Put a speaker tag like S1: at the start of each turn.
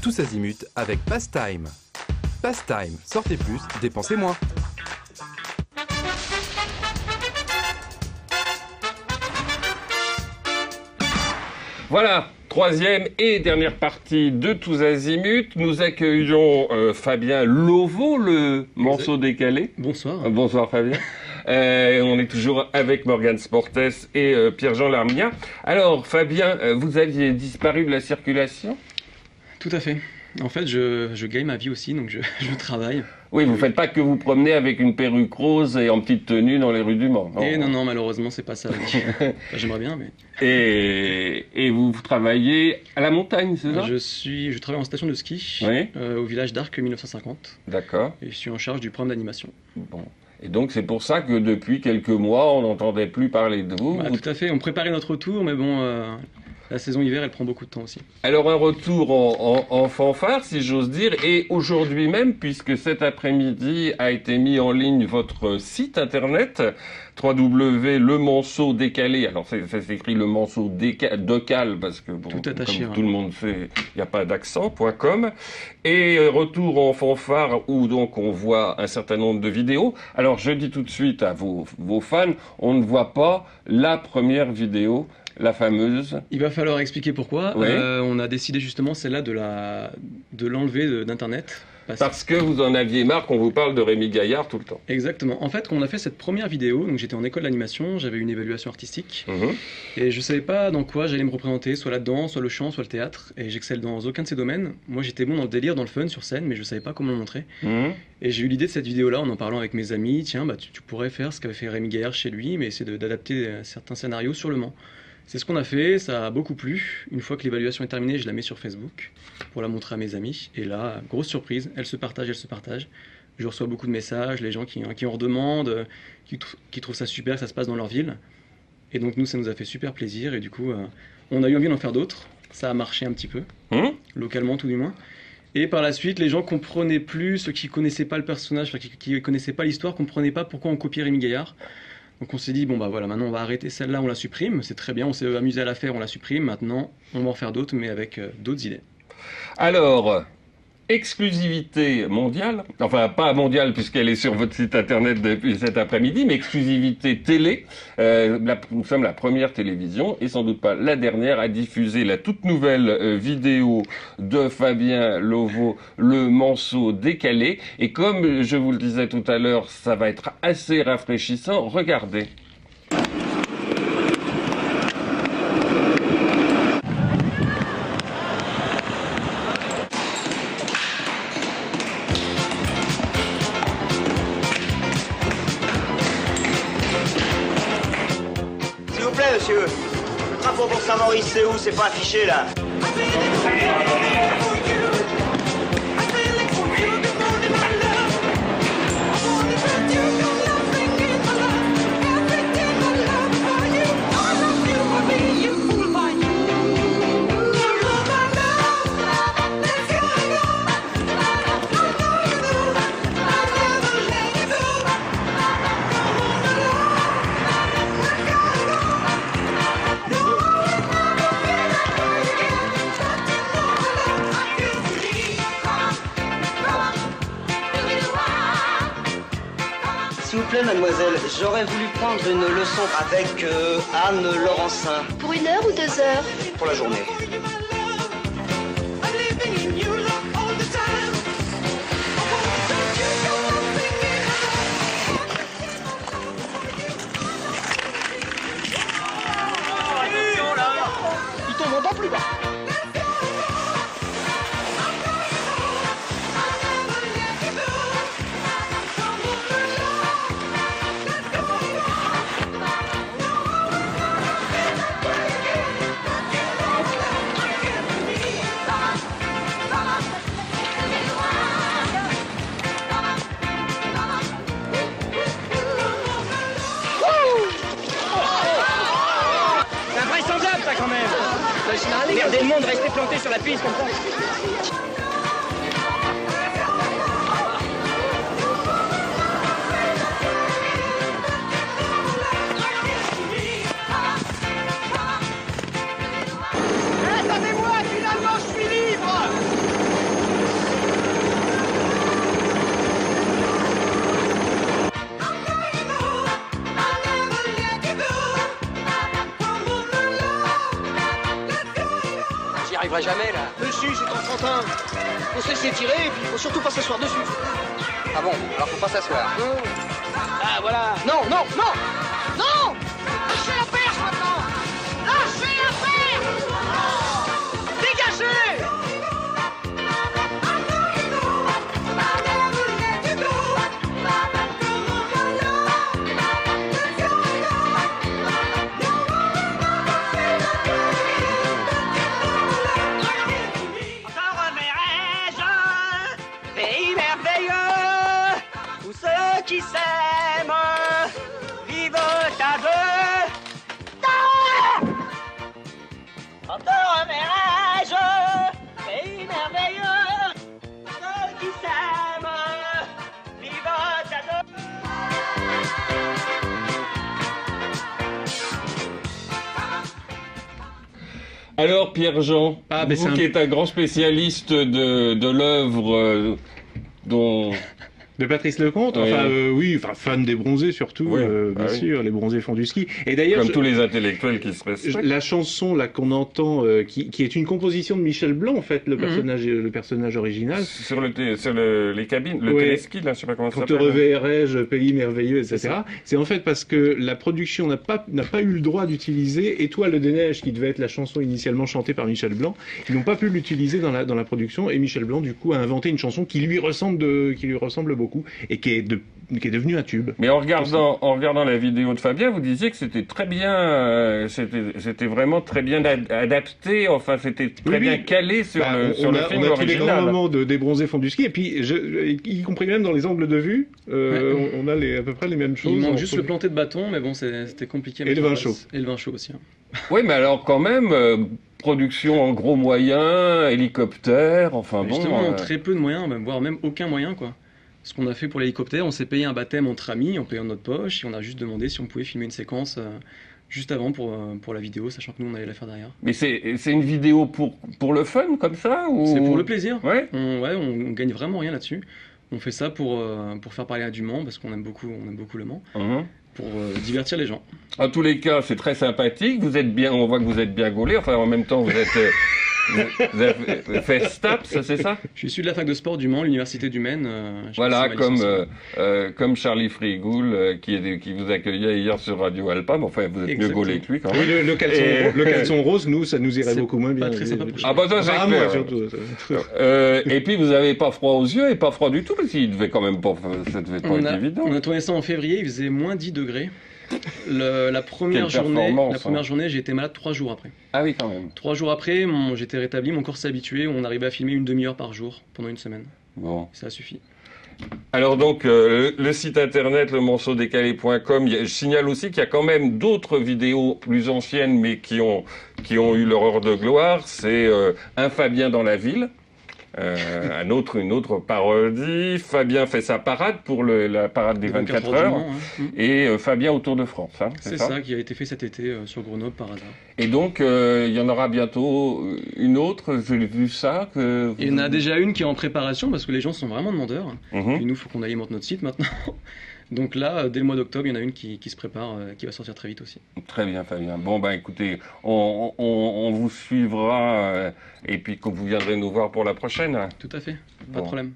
S1: Tous azimuts avec Pastime. Pastime, sortez plus, dépensez moins.
S2: Voilà, troisième et dernière partie de Tous azimuts. Nous accueillons Fabien Lovo, le morceau décalé.
S3: Bonsoir.
S2: Bonsoir Fabien. On est toujours avec Morgane Sportes et Pierre-Jean Larmiat. Alors Fabien, vous aviez disparu de la circulation ?
S3: Tout à fait. En fait, je gagne ma vie aussi, donc je travaille.
S2: Oui, vous ne faites pas que vous promener avec une perruque rose et en petite tenue dans les rues du Mans.
S3: Non, malheureusement, c'est pas ça. Enfin, j'aimerais bien, mais...
S2: Et vous travaillez à la montagne, c'est ça ?
S3: Je travaille en station de ski,
S2: oui.
S3: Au village d'Arc 1950.
S2: D'accord.
S3: Et je suis en charge du programme d'animation.
S2: Bon. Et donc c'est pour ça que depuis quelques mois, on n'entendait plus parler de vous.
S3: Tout à fait, on préparait notre retour, mais bon... La saison hiver, elle prend beaucoup de temps aussi.
S2: Alors un retour en fanfare, si j'ose dire, et aujourd'hui même, puisque cet après-midi a été mis en ligne votre site internet, www.lemonceau décalé, alors ça s'écrit le Monceau décalé, parce que bon,
S3: tout attaché,
S2: comme tout le monde sait, il n'y a pas d'accent.com, et retour en fanfare, où donc on voit un certain nombre de vidéos. Alors je dis tout de suite à vos fans, on ne voit pas la première vidéo, la fameuse.
S3: Il va falloir expliquer pourquoi.
S2: Oui.
S3: On a décidé justement celle-là de l'enlever d'Internet.
S2: Parce que vous en aviez marre qu'on vous parle de Rémi Gaillard tout le temps.
S3: Exactement. En fait, quand on a fait cette première vidéo, donc j'étais en école d'animation, j'avais une évaluation artistique, et je savais pas dans quoi j'allais me représenter, soit là-dedans, soit le chant, soit le théâtre, et j'excelle dans aucun de ces domaines. Moi, j'étais bon dans le délire, dans le fun, sur scène, mais je savais pas comment le montrer. Et j'ai eu l'idée de cette vidéo-là en parlant avec mes amis. Tiens, tu pourrais faire ce qu'avait fait Rémi Gaillard chez lui, mais c'est d'adapter certains scénarios sur le Mans. C'est ce qu'on a fait, ça a beaucoup plu. Une fois que l'évaluation est terminée, je la mets sur Facebook pour la montrer à mes amis. Et là, grosse surprise, elle se partage. Je reçois beaucoup de messages, les gens qui en redemandent, qui trouvent ça super que ça se passe dans leur ville. Et donc nous, ça nous a fait super plaisir. Et du coup, on a eu envie d'en faire d'autres. Ça a marché un petit peu, localement tout du moins. Et par la suite, les gens comprenaient plus, ceux qui connaissaient pas le personnage, qui connaissaient pas l'histoire, comprenaient pas pourquoi on copiait Rémi Gaillard. Donc on s'est dit, bon bah voilà, maintenant on va arrêter celle-là, on la supprime, c'est très bien, on s'est amusé à la faire, on la supprime, maintenant on va en faire d'autres, mais avec d'autres idées.
S2: Alors, exclusivité mondiale, enfin pas mondiale puisqu'elle est sur votre site internet depuis cet après-midi, mais exclusivité télé. Nous sommes la première télévision, et sans doute pas la dernière, à diffuser la toute nouvelle vidéo de Fabien Lovo, le Monceau décalé. Et comme je vous le disais tout à l'heure, ça va être assez rafraîchissant. Regardez.
S4: Monsieur, le drapeau pour Saint-Maurice, c'est où? C'est pas affiché là. S'il vous plaît, mademoiselle, j'aurais voulu prendre une leçon avec Anne Laurencin.
S5: Pour 1 heure ou 2 heures?
S4: Pour la journée.
S6: Il tombe encore plus bas.
S4: Regardez le monde rester planté sur la piste comme ça.
S6: Attendez-moi, finalement je suis libre.
S4: arriverai jamais, là.
S5: Dessus, c'est en Trentin. Faut se laisser tirer et puis faut surtout pas s'asseoir dessus.
S4: Ah bon, alors faut pas s'asseoir.
S5: Ah, voilà. Non, non, non. Non.
S6: Lâchez la perche maintenant. Lâchez la perche.
S5: Dégagez.
S4: Qui s'aiment, vivent à deux. Encore verrai-je, pays merveilleux, ceux qui s'aiment, vivent à deux.
S2: Alors Pierre-Jean,
S3: Ah, ben,
S2: vous qui êtes un grand spécialiste de l'œuvre dont...
S7: De Patrice Lecomte, enfin oui, enfin fan des bronzés surtout,
S2: Oui,
S7: bien
S2: oui.
S7: sûr, les bronzés font du ski. Et d'ailleurs,
S2: Comme tous les intellectuels qui se respectent.
S7: la chanson là qu'on entend, qui est une composition de Michel Blanc en fait, le personnage original.
S2: Sur les cabines, le
S7: Ouais.
S2: téléski, là, je sais pas comment ça
S7: Quand te
S2: s'appelle.
S7: reverrai-je, pays merveilleux, etc. C'est en fait parce que la production n'a pas eu le droit d'utiliser Étoile des neiges, qui devait être la chanson initialement chantée par Michel Blanc. Ils n'ont pas pu l'utiliser dans la production, et Michel Blanc du coup a inventé une chanson qui lui ressemble beaucoup et qui est devenue un tube.
S2: Mais en regardant la vidéo de Fabien, vous disiez que c'était très bien, c'était vraiment très bien adapté, enfin c'était très bien calé sur le film
S7: on a tous les
S2: original.
S7: grands moments des bronzés font du ski, et puis y compris même dans les angles de vue, on a à peu près les mêmes choses.
S3: Il manque juste le planter de bâton, mais bon, c'était compliqué. à
S7: Et
S3: mettre
S7: le
S3: en
S7: vin
S3: place.
S7: chaud.
S3: Et le vin chaud aussi. Hein.
S2: Oui, mais alors quand même, production en gros moyens, hélicoptère, enfin
S3: Mais
S2: bon.
S3: justement, très peu de moyens, voire même aucun moyen, quoi. Ce qu'on a fait pour l'hélicoptère, on s'est payé un baptême entre amis, en payant notre poche, et on a juste demandé si on pouvait filmer une séquence juste avant pour la vidéo, sachant que nous on allait la faire derrière.
S2: Mais c'est une vidéo pour le fun comme ça ou...
S3: C'est pour le plaisir.
S2: Ouais.
S3: On gagne vraiment rien là-dessus. On fait ça pour faire parler à du Mans, parce qu'on aime beaucoup le Mans, pour divertir les gens.
S2: En tous les cas, c'est très sympathique. Vous êtes bien, on voit que vous êtes bien gaulé. Enfin, en même temps, vous êtes vous avez fait STAPS, c'est ça?
S3: Je suis issu de la fac de sport du Mans, l'université du Maine.
S2: Voilà, comme Charlie Frigoul qui vous accueillait hier sur Radio Alpa. Mais enfin, vous êtes mieux gaulé que lui quand même.
S7: Oui, le caleçon rose, nous, ça nous irait beaucoup moins bien.
S3: Pas très sympa pour
S2: Ah bah ça, c'est
S7: à
S2: clair.
S7: moi surtout.
S2: Et puis vous avez pas froid aux yeux et pas froid du tout parce qu'il devait quand même pas, ça devait pas être évident.
S3: On a tourné ça en février, il faisait moins 10 degrés. La première journée, j'ai été malade 3 jours après.
S2: Ah oui, quand même.
S3: 3 jours après, j'étais rétabli, mon corps s'est habitué, on arrivait à filmer une demi-heure par jour pendant une semaine.
S2: Bon.
S3: Ça a suffi.
S2: Alors donc, le site internet lemonceaudécalé.com, je signale aussi qu'il y a quand même d'autres vidéos plus anciennes mais qui ont eu leur heure de gloire. C'est Un Fabien dans la ville. Une autre parodie. Fabien fait sa parade pour la parade des 24 heures.
S3: Mans, hein.
S2: Et Fabien au Tour de France. Hein,
S3: c'est ça qui a été fait cet été sur Grenoble par hasard.
S2: Et donc, il y en aura bientôt une autre. J'ai vu ça.
S3: Il y en a déjà une qui est en préparation parce que les gens sont vraiment demandeurs. Et nous, il faut qu'on alimente notre site maintenant. Donc là, dès le mois d'octobre, il y en a une qui se prépare, qui va sortir très vite aussi.
S2: Très bien, Fabien. Bon, ben écoutez, on vous suivra et puis que vous viendrez nous voir pour la prochaine.
S3: Tout à fait, pas de problème.